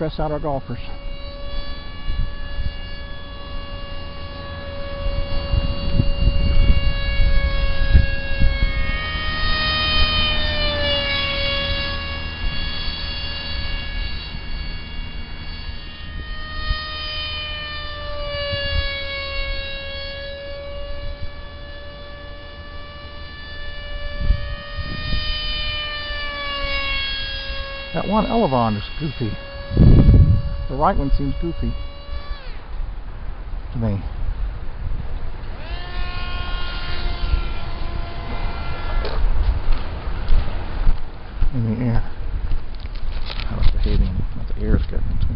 stress out our golfers. That one elevon is goofy. The right one seems goofy to me. In the air. How it's behaving, what the air is getting into.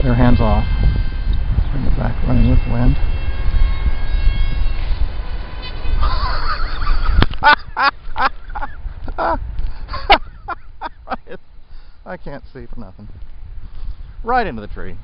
Their hands off. Bring it back, running with the wind. I can't see for nothing. Right into the tree.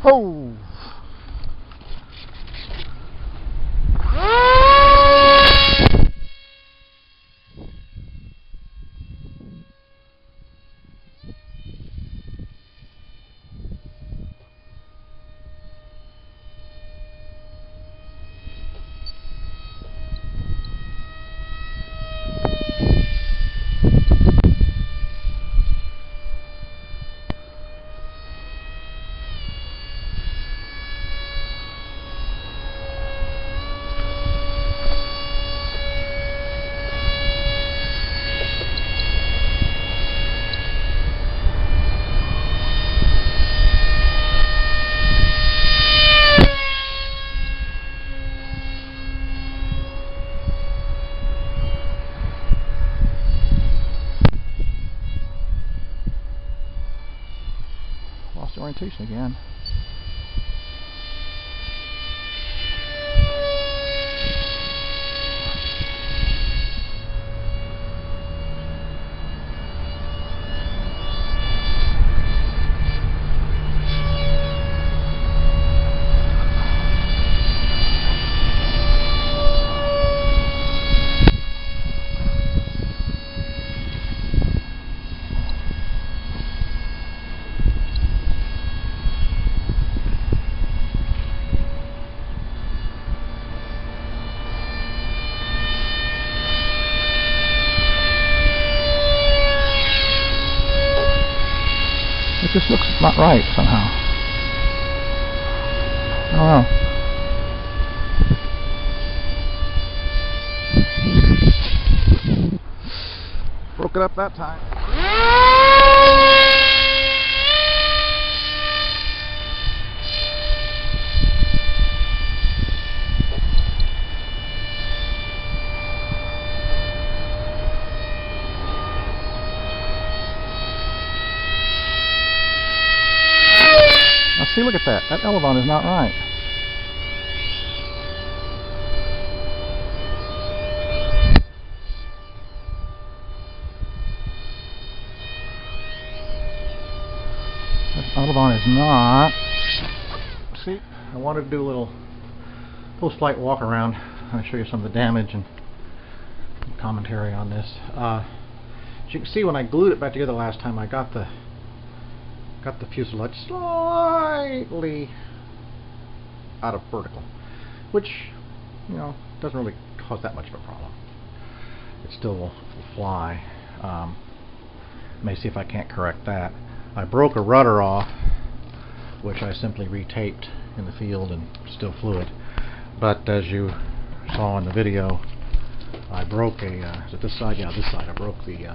Oh! Lost orientation again. It just looks not right somehow. I don't know. Broke it up that time. Now see, look at that. That elevon is not right. That elevon is not. See, I wanted to do a little post-flight walk around. I'll show you some of the damage and commentary on this. As you can see, when I glued it back together last time, I got the fuselage slightly out of vertical, which, you know, doesn't really cause that much of a problem. It still will fly. May see if I can't correct that. I broke a rudder off which I simply retaped in the field and still fluid. But as you saw in the video, I broke a, is it this side? Yeah, this side. I broke the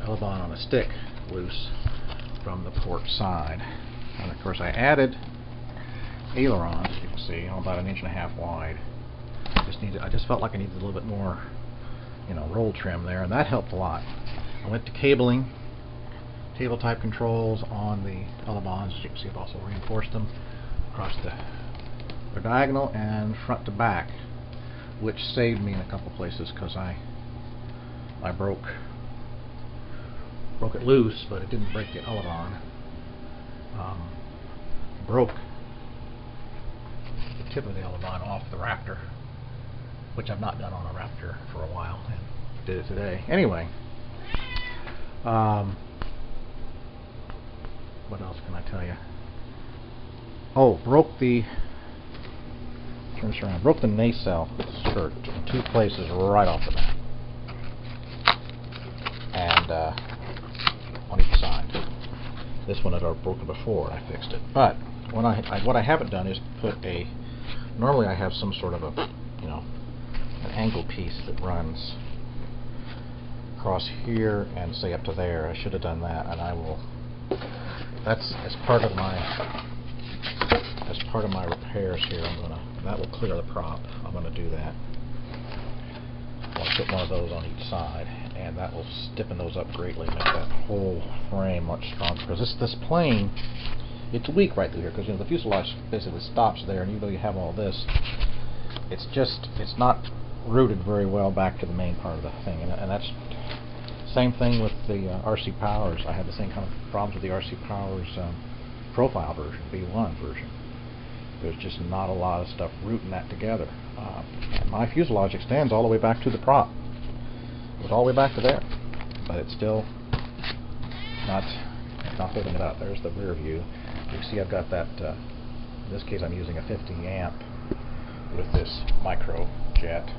elevon on a stick loose from the port side. And of course I added ailerons, as you can see, about 1.5 inches wide. I just felt like I needed a little bit more, roll trim there, and that helped a lot. I went to cabling, table type controls on the elevons. As you can see, I've also reinforced them across the diagonal and front to back, which saved me in a couple places because I broke it loose, but it didn't break the elevon. Broke the tip of the elevon off the Raptor, which I've not done on a Raptor for a while, and did it today. Anyway, what else can I tell you? Oh, broke the nacelle skirt in 2 places right off the bat, and on each side. This one had already broken before, and I fixed it. But what I haven't done is put a. Normally, I have some sort of an angle piece that runs across here and say up to there. I should have done that, and I will. That's as part of my repairs here. That will clear the prop. I'm gonna do that. I'll put one of those on each side, and that will stiffen those up greatly, make that whole frame much stronger. Because this plane, it's weak right through here, because the fuselage basically stops there, and even though you have all this, it's not rooted very well back to the main part of the thing, and that's same thing with the RC Powers. I had the same kind of problems with the RC Powers profile version, V1 version. There's just not a lot of stuff rooting that together. And my fuselage extends all the way back to the prop. It was all the way back to there, but it's still not holding it up. There's the rear view. You can see I've got that. In this case, I'm using a 50 amp with this micro jet,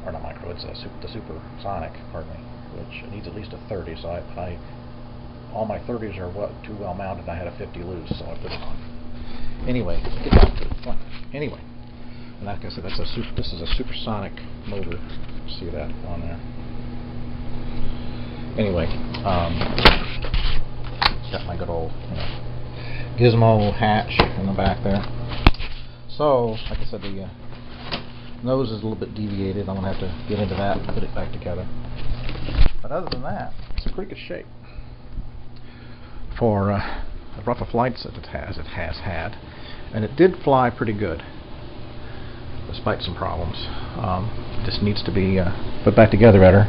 or not micro. It's the supersonic, pardon me, which needs at least a 30. So all my 30s are too well mounted. I had a 50 loose, so I put it on. Anyway, get back to it. Come on. Anyway, and like I said, this is a supersonic motor. See that on there? Anyway, got my good old gizmo hatch in the back there. So, like I said, the nose is a little bit deviated. I'm gonna have to get into that and put it back together. But other than that, it's in pretty good shape for as rough a flights as it has had, and it did fly pretty good despite some problems. Just needs to be put back together better,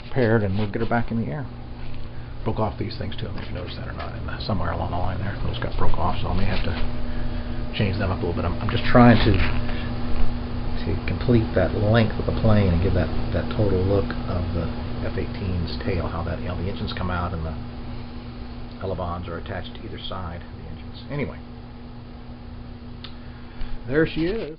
repaired, and we'll get her back in the air. Broke off these things too. I don't know if you noticed that or not. And somewhere along the line there, those got broke off, so I may have to change them up a little bit. I'm just trying to complete that length of the plane and give that total look of the F-18's tail. How that the engines come out and the elevons are attached to either side of the engines. Anyway, there she is.